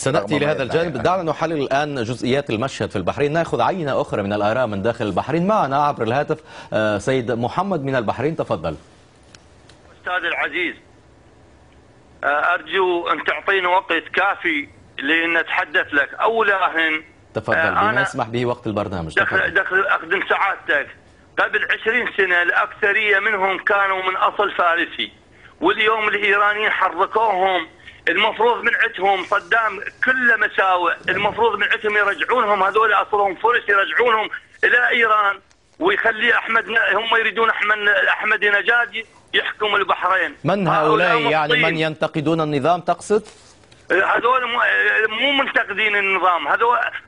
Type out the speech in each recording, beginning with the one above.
سنأتي لهذا الجانب. دعنا نحلل الآن جزئيات المشهد في البحرين. نأخذ عينة أخرى من الآراء من داخل البحرين. معنا عبر الهاتف سيد محمد من البحرين، تفضل. أستاذ العزيز، أرجو أن تعطيني وقت كافي لأن أتحدث لك. أولاً تفضل بما يسمح به وقت البرنامج. دخل أخذ سعادتك. قبل 20 سنة الأكثرية منهم كانوا من أصل فارسي، واليوم الإيرانيين حركوهم. المفروض من عندهم صدام كل مساوئ، المفروض من عندهم يرجعونهم، هذول أصلهم فرس، يرجعونهم إلى إيران ويخلي هم يريدون أحمد نجاد يحكم البحرين. من هؤلاء يعني من ينتقدون النظام تقصد؟ هذول مو منتقدين النظام،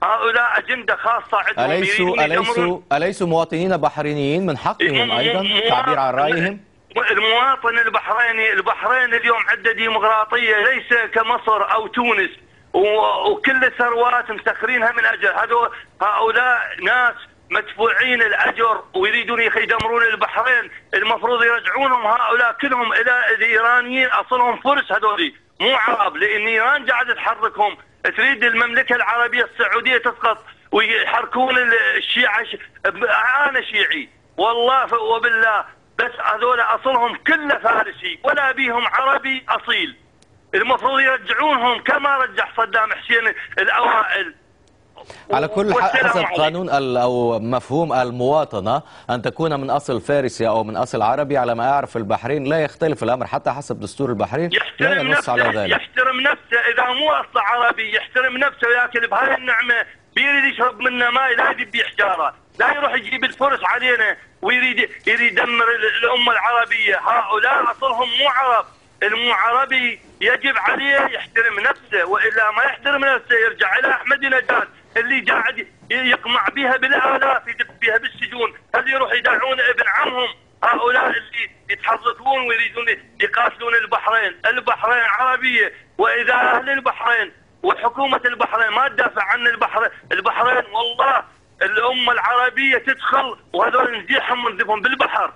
هؤلاء أجندة خاصة عندهم. أليسوا مواطنين بحرينيين من حقهم أيضا التعبير عن رأيهم؟ المواطن البحرين اليوم عنده ديمقراطية ليس كمصر أو تونس، وكل الثروات مسخرينها من أجل هؤلاء ناس مدفوعين الأجر ويريدون يدمرون البحرين. المفروض يرجعونهم هؤلاء كلهم إلى الإيرانيين، أصلهم فرس هذول مو عرب، لأن إيران قاعدة تحركهم، تريد المملكة العربية السعودية تسقط ويحركون الشيعة. أنا شيعي والله وبالله، بس هذول أصلهم كله فارسي ولا بيهم عربي أصيل. المفروض يرجعونهم كما رجع صدام حسين الأوائل. على كل حسب قانون أو مفهوم المواطنة أن تكون من أصل فارسي أو من أصل عربي، على ما أعرف في البحرين لا يختلف الأمر حتى حسب دستور البحرين، لا ينص على ذلك. يحترم نفسه، إذا مو أصل عربي يحترم نفسه ويأكل بهاي النعمة، بيريد يشرب منه ماء لا يدبي حجارة، لا يروح يجيب الفرس علينا ويريد يدمر الأمة العربية. هؤلاء أصلهم مو عرب. المو عربي يجب عليه يحترم نفسه، وإلا ما يحترم نفسه يرجع إلى أحمد نجاد اللي قاعد يقمع بها بالآلاف، يدق بها بالسجون، هل يروح يدعون ابن عمهم. هؤلاء اللي يتحركون ويريدون يقاتلون البحرين عربية، وإذا أهل البحرين وحكومة البحرين ما تدافع عن البحرين والله الأمة العربية تدخل وهذول نزيحهم ونذبهم بالبحر.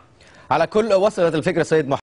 على كل وصلت الفكرة سيد محمد.